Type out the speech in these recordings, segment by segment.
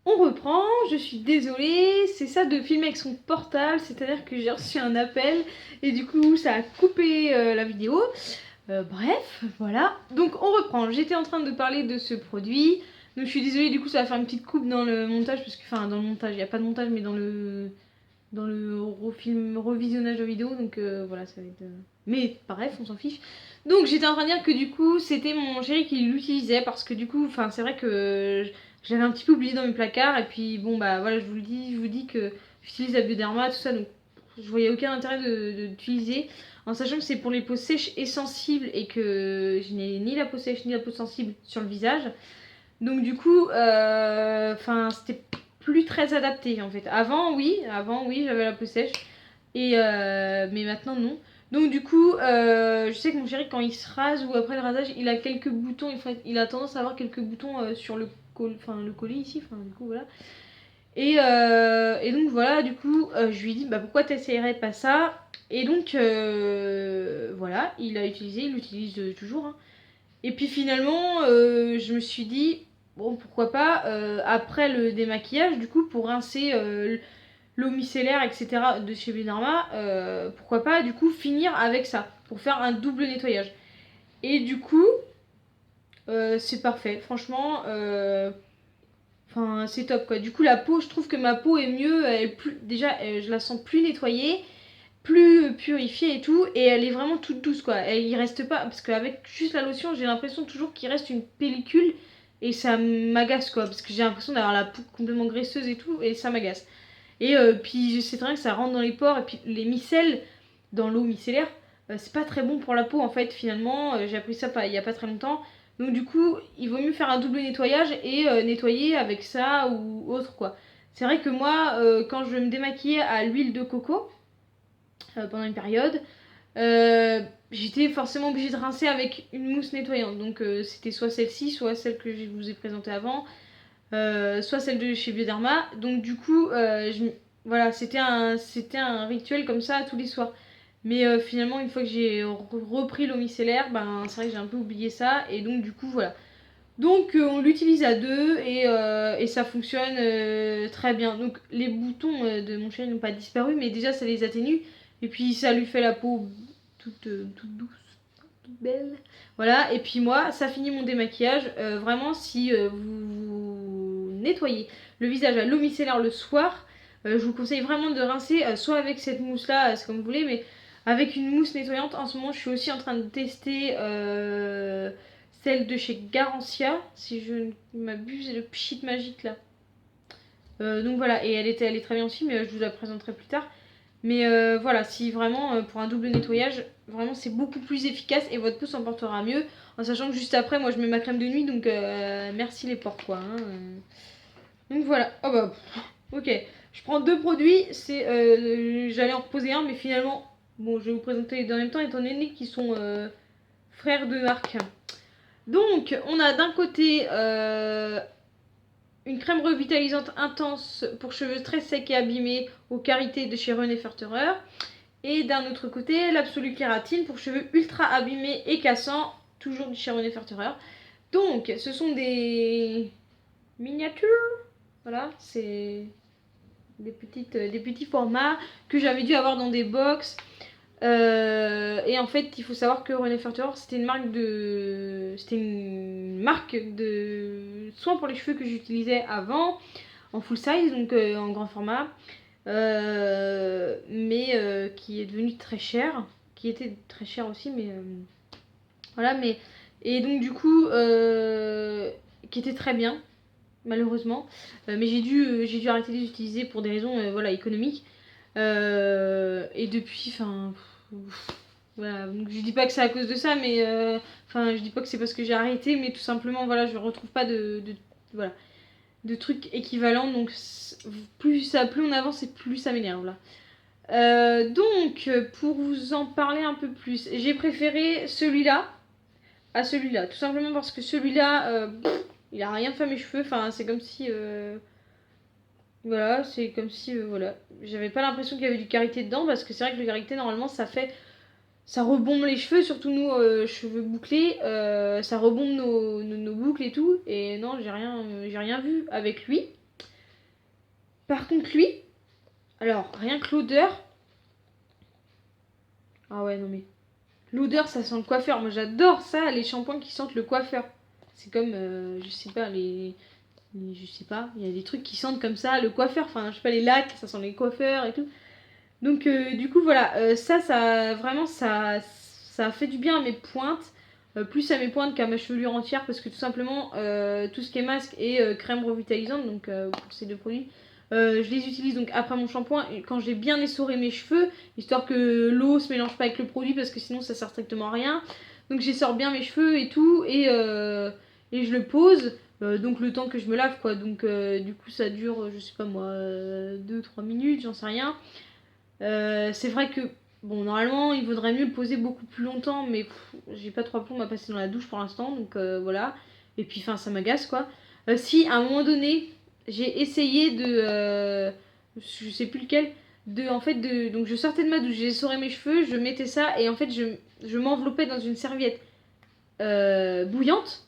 On reprend, je suis désolée, c'est ça de filmer avec son portable, c'est-à-dire que j'ai reçu un appel et du coup ça a coupé la vidéo. Bref, voilà. Donc on reprend, j'étais en train de parler de ce produit, donc je suis désolée, du coup ça va faire une petite coupe dans le montage, parce que, enfin dans le montage, il n'y a pas de montage, mais dans le revisionnage de vidéo, donc voilà, ça va être... Mais bref, on s'en fiche. Donc j'étais en train de dire que du coup c'était mon chéri qui l'utilisait, parce que du coup, enfin c'est vrai que je l'avais un petit peu oublié dans mes placards, et puis bon bah voilà, je vous dis que j'utilise la Bioderma, tout ça, donc je voyais aucun intérêt d'utiliser, en sachant que c'est pour les peaux sèches et sensibles, et que je n'ai ni la peau sèche ni la peau sensible sur le visage. Donc du coup, c'était plus très adapté en fait. Avant oui, j'avais la peau sèche, et mais maintenant non. Donc du coup, je sais que mon chéri, quand il se rase ou après le rasage, il a quelques boutons. Il a tendance à avoir quelques boutons sur le collet ici. Enfin du coup voilà. Et donc voilà, du coup, je lui ai dit bah pourquoi t'essayerais pas ça. Et donc voilà, il l'utilise toujours, hein. Et puis finalement, je me suis dit, bon, pourquoi pas, après le démaquillage, du coup, pour rincer l'eau micellaire, etc., de chez Bioderma, pourquoi pas, du coup, finir avec ça, pour faire un double nettoyage. Et du coup, c'est parfait, franchement, c'est top, quoi. Du coup, la peau, je trouve que ma peau est mieux, je la sens plus nettoyée, plus purifiée et tout, et elle est vraiment toute douce, quoi. Il reste pas, parce qu'avec juste la lotion, j'ai l'impression toujours qu'il reste une pellicule, et ça m'agace, quoi, parce que j'ai l'impression d'avoir la peau complètement graisseuse et tout, et ça m'agace. Et puis je sais très bien que ça rentre dans les pores, et puis les micelles dans l'eau micellaire, c'est pas très bon pour la peau en fait, finalement. J'ai appris ça il y a pas très longtemps. Donc du coup, il vaut mieux faire un double nettoyage et nettoyer avec ça ou autre, quoi. C'est vrai que moi, quand je me démaquillais à l'huile de coco, pendant une période, euh, j'étais forcément obligée de rincer avec une mousse nettoyante. Donc c'était soit celle-ci, soit celle que je vous ai présentée avant, soit celle de chez Bioderma. Donc du coup, voilà, c'était un rituel comme ça tous les soirs. Mais finalement, une fois que j'ai repris l'eau micellaire, ben, c'est vrai que j'ai un peu oublié ça. Et donc du coup, voilà. Donc on l'utilise à deux, et ça fonctionne très bien. Donc les boutons de mon chéri n'ont pas disparu, mais déjà ça les atténue. Et puis ça lui fait la peau toute douce, toute belle. Voilà, et puis moi, ça finit mon démaquillage. Vraiment, si vous nettoyez le visage à l'eau micellaire le soir, je vous conseille vraiment de rincer, soit avec cette mousse-là, c'est comme vous voulez, mais avec une mousse nettoyante. En ce moment, je suis aussi en train de tester celle de chez Garancia, si je ne m'abuse, c'est le pchit magique là. Donc voilà, et elle est très bien aussi, mais je vous la présenterai plus tard. Mais voilà, si vraiment pour un double nettoyage, vraiment c'est beaucoup plus efficace et votre peau s'en portera mieux. En sachant que juste après, moi je mets ma crème de nuit, donc merci les pores, quoi, hein. Donc voilà, oh bah, ok. Je prends deux produits, j'allais en reposer un, mais finalement, bon, je vais vous présenter les deux en même temps, étant donné qu'ils sont frères de marque. Donc, on a d'un côté une crème revitalisante intense pour cheveux très secs et abîmés aux carités de chez René Ferterer. Et d'un autre côté, l'Absolu Kératine pour cheveux ultra abîmés et cassants, toujours du chez René Ferterer. Donc, ce sont des miniatures. Voilà, c'est des petits formats que j'avais dû avoir dans des box. Et en fait, il faut savoir que René Ferterer, c'était une marque de soins pour les cheveux que j'utilisais avant, en full size, donc en grand format, mais qui est devenu très cher, qui était très cher aussi, mais voilà, mais et donc du coup, qui était très bien, malheureusement, mais j'ai dû arrêter de les utiliser pour des raisons voilà, économiques. Et depuis, voilà, donc je dis pas que c'est à cause de ça, mais je dis pas que c'est parce que j'ai arrêté, mais tout simplement, voilà, je retrouve pas voilà, de trucs équivalents, donc plus on avance et plus ça m'énerve là. Donc, pour vous en parler un peu plus, j'ai préféré celui-là à celui-là, tout simplement parce que celui-là, il a rien fait à mes cheveux, c'est comme si... voilà, c'est comme si, voilà, j'avais pas l'impression qu'il y avait du karité dedans, parce que c'est vrai que le karité, normalement, ça rebombe les cheveux, surtout nous, cheveux bouclés, ça rebombe nos boucles et tout, et non, j'ai rien vu avec lui. Par contre, lui, alors rien que l'odeur. Ah ouais, non mais. L'odeur, ça sent le coiffeur. Moi, j'adore ça, les shampoings qui sentent le coiffeur. C'est comme, je sais pas, je sais pas, il y a des trucs qui sentent comme ça, le coiffeur. Enfin, je sais pas, les lacs, ça sent les coiffeurs et tout. Donc, du coup, voilà, ça, vraiment, ça fait du bien à mes pointes. Plus à mes pointes qu'à ma chevelure entière, parce que tout simplement, tout ce qui est masque et crème revitalisante, donc pour ces deux produits, je les utilise donc après mon shampoing quand j'ai bien essoré mes cheveux, histoire que l'eau se mélange pas avec le produit parce que sinon ça sert strictement à rien. Donc j'essore bien mes cheveux et tout et je le pose. Donc le temps que je me lave quoi. Donc du coup ça dure je sais pas moi 2-3 minutes, j'en sais rien. C'est vrai que bon normalement il vaudrait mieux le poser beaucoup plus longtemps mais j'ai pas trop plombs à passer dans la douche pour l'instant donc voilà. Et puis enfin ça m'agace quoi. Si à un moment donné j'ai essayé je sais plus lequel donc je sortais de ma douche, j'ai essoré mes cheveux, je mettais ça et en fait je m'enveloppais dans une serviette bouillante.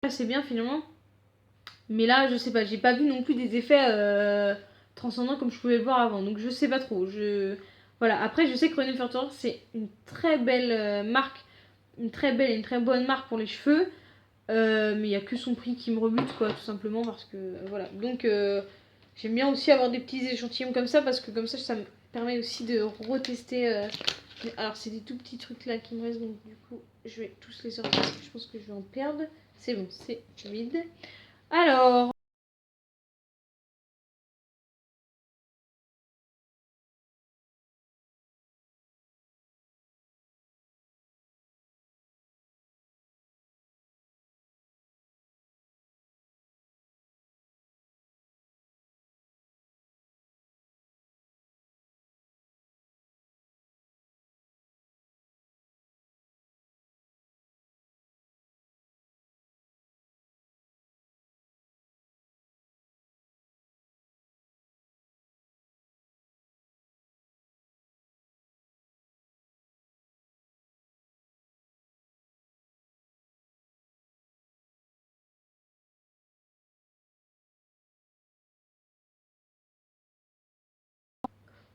C'est bien finalement. Mais là, je sais pas, j'ai pas vu non plus des effets transcendants comme je pouvais le voir avant. Donc je sais pas trop. Voilà. Après, je sais que René Furteur, c'est une très belle marque, une très belle et une très bonne marque pour les cheveux. Mais il y a que son prix qui me rebute, quoi, tout simplement parce que voilà. Donc j'aime bien aussi avoir des petits échantillons comme ça parce que comme ça me permet aussi de retester. Alors c'est des tout petits trucs là qui me restent, donc du coup je vais tous les sortir parce que je pense que je vais en perdre. C'est bon, c'est vide. Alors,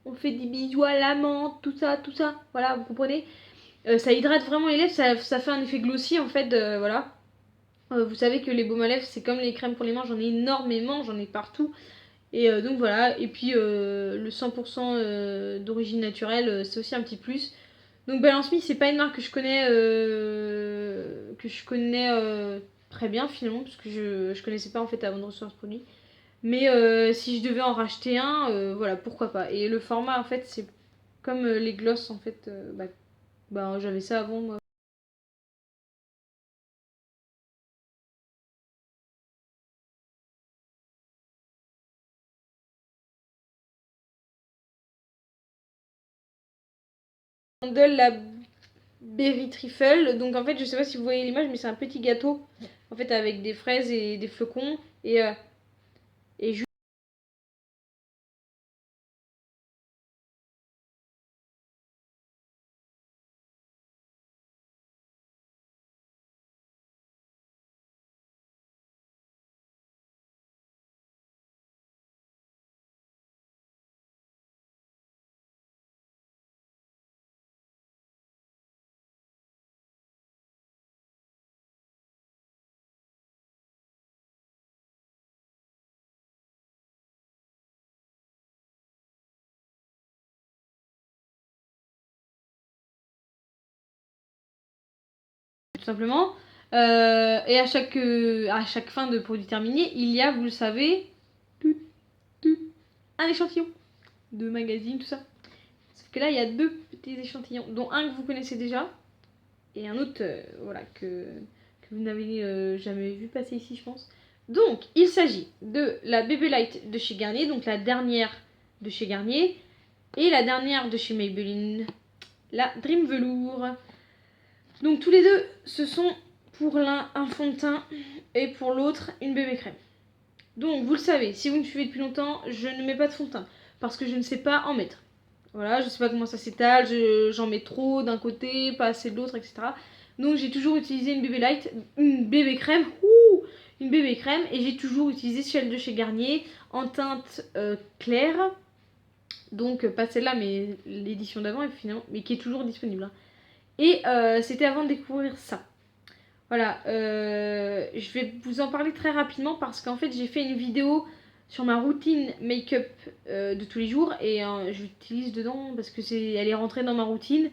on fait des bisous à la menthe, tout ça, tout ça. Voilà, vous comprenez. Ça hydrate vraiment les lèvres, ça fait un effet glossy en fait, voilà. Vous savez que les baumes à lèvres, c'est comme les crèmes pour les mains, j'en ai énormément, j'en ai partout. Et donc voilà, et puis le 100% d'origine naturelle, c'est aussi un petit plus. Donc Balance Me, c'est pas une marque que je connais très bien finalement, parce que je connaissais pas en fait avant de recevoir ce produit. Mais si je devais en racheter un, voilà, pourquoi pas. Et le format, en fait, c'est comme les glosses, en fait. J'avais ça avant, moi. Handle la berry trifle. Donc, en fait, je sais pas si vous voyez l'image, mais c'est un petit gâteau, en fait, avec des fraises et des flocons. Et tout simplement. Et à chaque fin de produit terminé, il y a, vous le savez, un échantillon de magazine, tout ça. Sauf que là, il y a deux petits échantillons, dont un que vous connaissez déjà, et un autre voilà, que vous n'avez jamais vu passer ici, je pense. Donc, il s'agit de la Baby Light de chez Garnier, donc la dernière de chez Garnier, et la dernière de chez Maybelline, la Dream Velour. Donc, tous les deux, ce sont pour l'un un fond de teint et pour l'autre une bébé crème. Donc vous le savez, si vous me suivez depuis longtemps, je ne mets pas de fond de teint parce que je ne sais pas en mettre. Voilà, je sais pas comment ça s'étale, j'en mets trop d'un côté, pas assez de l'autre, etc. Donc j'ai toujours utilisé une bébé light, une bébé crème, une bébé crème, et j'ai toujours utilisé celle de chez Garnier en teinte claire. Donc pas celle-là, mais l'édition d'avant, finalement, mais qui est toujours disponible. Hein. Et c'était avant de découvrir ça. Voilà, je vais vous en parler très rapidement parce qu'en fait j'ai fait une vidéo sur ma routine make-up de tous les jours et je l'utilise dedans parce que elle est rentrée dans ma routine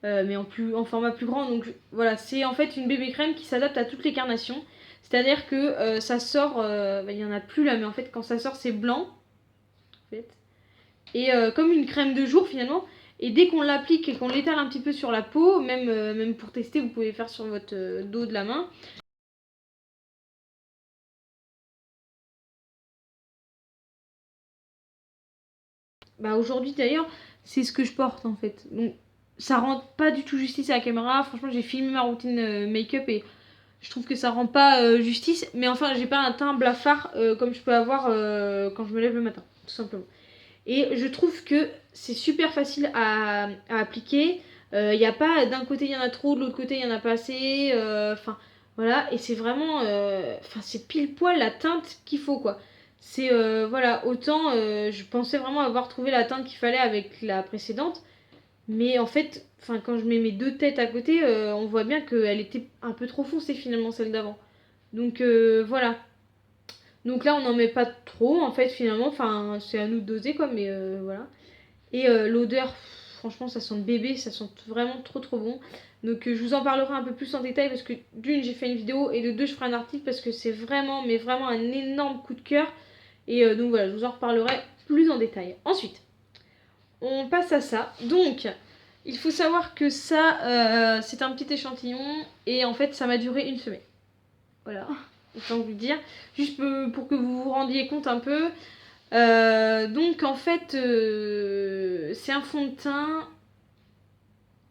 mais en format plus grand. Donc voilà, c'est en fait une bébé crème qui s'adapte à toutes les carnations. C'est-à-dire que ça sort, il n'y en a plus là, mais en fait quand ça sort c'est blanc en fait. Et comme une crème de jour finalement. Et dès qu'on l'applique et qu'on l'étale un petit peu sur la peau, même pour tester, vous pouvez faire sur votre dos de la main. Bah aujourd'hui d'ailleurs, c'est ce que je porte en fait. Donc ça rend pas du tout justice à la caméra. Franchement, j'ai filmé ma routine make-up et je trouve que ça rend pas justice. Mais enfin, j'ai pas un teint blafard comme je peux avoir quand je me lève le matin, tout simplement. Et je trouve que c'est super facile à appliquer. Il y a pas d'un côté il y en a trop, de l'autre côté il y en a pas assez. Enfin voilà, et c'est vraiment, enfin c'est pile poil la teinte qu'il faut quoi. C'est voilà, autant je pensais vraiment avoir trouvé la teinte qu'il fallait avec la précédente, mais en fait, enfin quand je mets mes deux têtes à côté, on voit bien qu'elle était un peu trop foncée finalement celle d'avant. Donc voilà. Donc là on n'en met pas trop en fait finalement, enfin c'est à nous de doser quoi, mais voilà. Et l'odeur, franchement, ça sent le bébé, ça sent vraiment trop trop bon. Donc je vous en parlerai un peu plus en détail parce que d'une, j'ai fait une vidéo et de deux, je ferai un article parce que c'est vraiment, mais vraiment un énorme coup de cœur. Et donc voilà, je vous en reparlerai plus en détail. Ensuite, on passe à ça. Donc, il faut savoir que ça, c'est un petit échantillon et en fait, ça m'a duré une semaine. Voilà, autant vous le dire. Juste pour que vous vous rendiez compte un peu. Donc en fait, c'est un fond de teint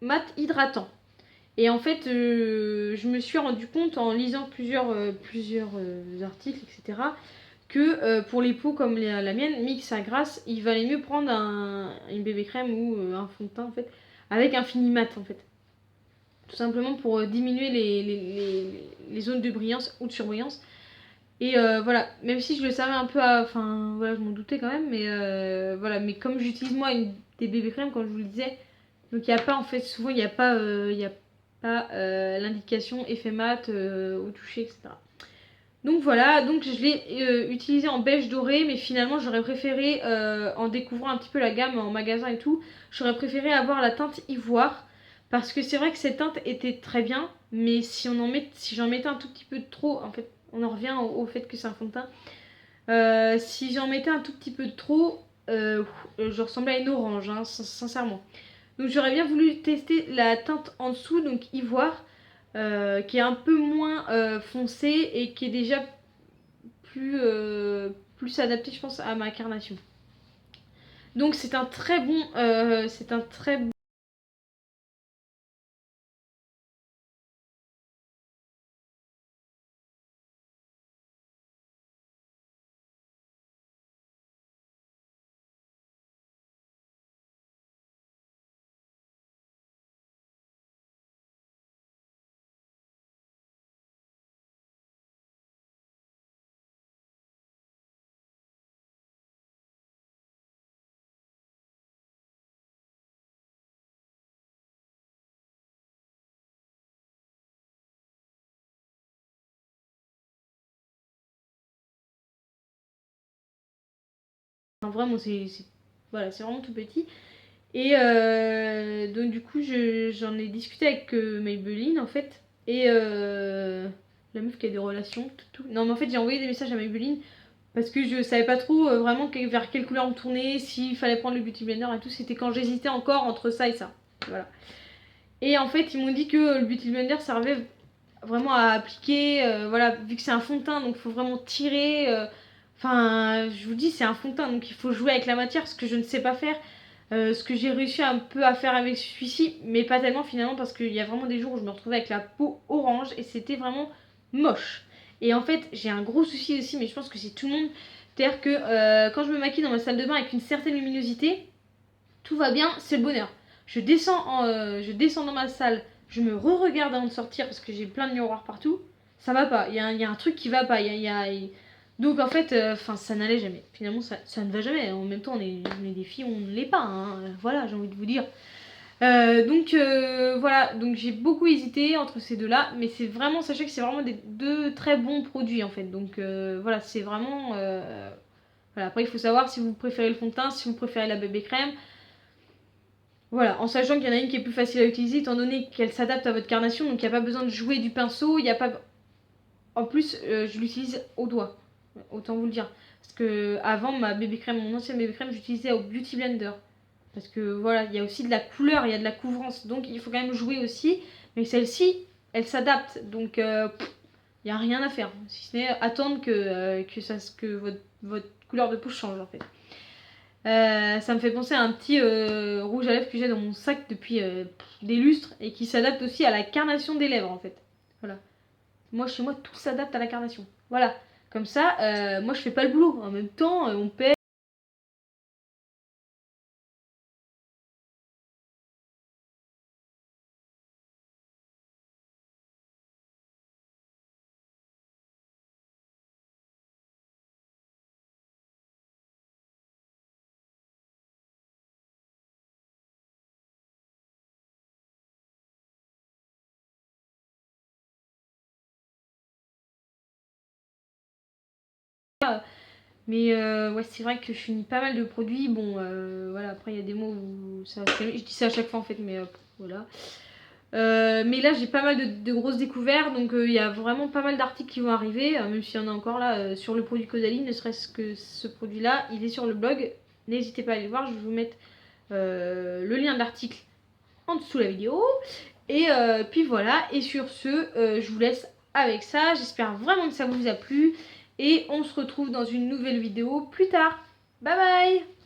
mat hydratant. Et en fait, je me suis rendu compte en lisant plusieurs articles, etc., que pour les peaux comme la mienne, mixte à grasse, il valait mieux prendre une bébé crème ou un fond de teint en fait, avec un fini mat en fait. Tout simplement pour diminuer les zones de brillance ou de surbrillance. Et voilà, même si je le savais un peu, enfin voilà, je m'en doutais quand même, mais voilà, mais comme j'utilise moi des bébés crèmes, comme je vous le disais, donc il n'y a pas en fait, souvent il n'y a pas, l'indication effet mat au toucher, etc. Donc voilà, donc je l'ai utilisé en beige doré, mais finalement j'aurais préféré, en découvrant un petit peu la gamme en magasin et tout, j'aurais préféré avoir la teinte ivoire, parce que c'est vrai que cette teinte était très bien, mais si j'en mettais un tout petit peu de trop, en fait, on en revient au fait que c'est un fond de teint. Si j'en mettais un tout petit peu de trop, je ressemblais à une orange, hein, sincèrement. Donc j'aurais bien voulu tester la teinte en dessous, donc ivoire, qui est un peu moins foncée et qui est déjà plus adaptée, je pense, à ma carnation. Donc c'est un très bon, vraiment voilà, c'est vraiment tout petit. Et donc du coup j'en ai discuté avec Maybelline en fait. Et la meuf qui a des relations, tout. Non mais en fait j'ai envoyé des messages à Maybelline parce que je savais pas trop vraiment vers quelle couleur me tourner, s'il fallait prendre le Beauty Blender et tout. C'était quand j'hésitais encore entre ça et ça. Voilà. Et en fait ils m'ont dit que le Beauty Blender servait vraiment à appliquer, voilà, vu que c'est un fond de teint donc il faut vraiment tirer. Enfin, je vous dis, c'est un fond de teint donc il faut jouer avec la matière, ce que je ne sais pas faire. Ce que j'ai réussi un peu à faire avec celui-ci, mais pas tellement finalement parce qu'il y a vraiment des jours où je me retrouvais avec la peau orange et c'était vraiment moche. Et en fait, j'ai un gros souci aussi, mais je pense que c'est tout le monde. C'est-à-dire que quand je me maquille dans ma salle de bain avec une certaine luminosité, tout va bien, c'est le bonheur. Je descends dans ma salle, je me re-regarde avant de sortir parce que j'ai plein de miroirs partout. Ça va pas, il y a un truc qui va pas. Donc en fait, ça n'allait jamais. Finalement, ça ne va jamais. En même temps, on est des filles, on ne l'est pas. Hein. Voilà, j'ai envie de vous dire. Voilà, donc j'ai beaucoup hésité entre ces deux-là, mais c'est vraiment, sachez que c'est vraiment deux très bons produits en fait. Donc voilà, c'est vraiment. Voilà, après il faut savoir si vous préférez le fond de teint, si vous préférez la bébé crème. Voilà, en sachant qu'il y en a une qui est plus facile à utiliser étant donné qu'elle s'adapte à votre carnation, donc il n'y a pas besoin de jouer du pinceau, il n'y a pas. En plus, je l'utilise au doigt, autant vous le dire. Parce que avant ma bébé crème, mon ancienne bébé crème, j'utilisais au Beauty Blender. Parce que voilà, il y a aussi de la couleur, il y a de la couvrance, donc il faut quand même jouer aussi. Mais celle-ci, elle s'adapte, donc il n'y a rien à faire. Si ce n'est attendre que votre couleur de peau change en fait. Ça me fait penser à un petit rouge à lèvres que j'ai dans mon sac depuis des lustres et qui s'adapte aussi à la carnation des lèvres en fait. Voilà. Moi, chez moi, tout s'adapte à la carnation. Voilà. Comme ça, moi, je fais pas le boulot. En même temps, on paie. Mais ouais, c'est vrai que je finis pas mal de produits. Bon, voilà, après, il y a des mots où ça. Je dis ça à chaque fois en fait, mais voilà. Mais là, j'ai pas mal de grosses découvertes, donc il y a vraiment pas mal d'articles qui vont arriver, même s'il y en a encore là sur le produit Caudalie, ne serait-ce que ce produit-là, il est sur le blog. N'hésitez pas à aller le voir, je vais vous mettre le lien de l'article en dessous de la vidéo. Et puis voilà, et sur ce, je vous laisse avec ça. J'espère vraiment que ça vous a plu. Et on se retrouve dans une nouvelle vidéo plus tard. Bye bye!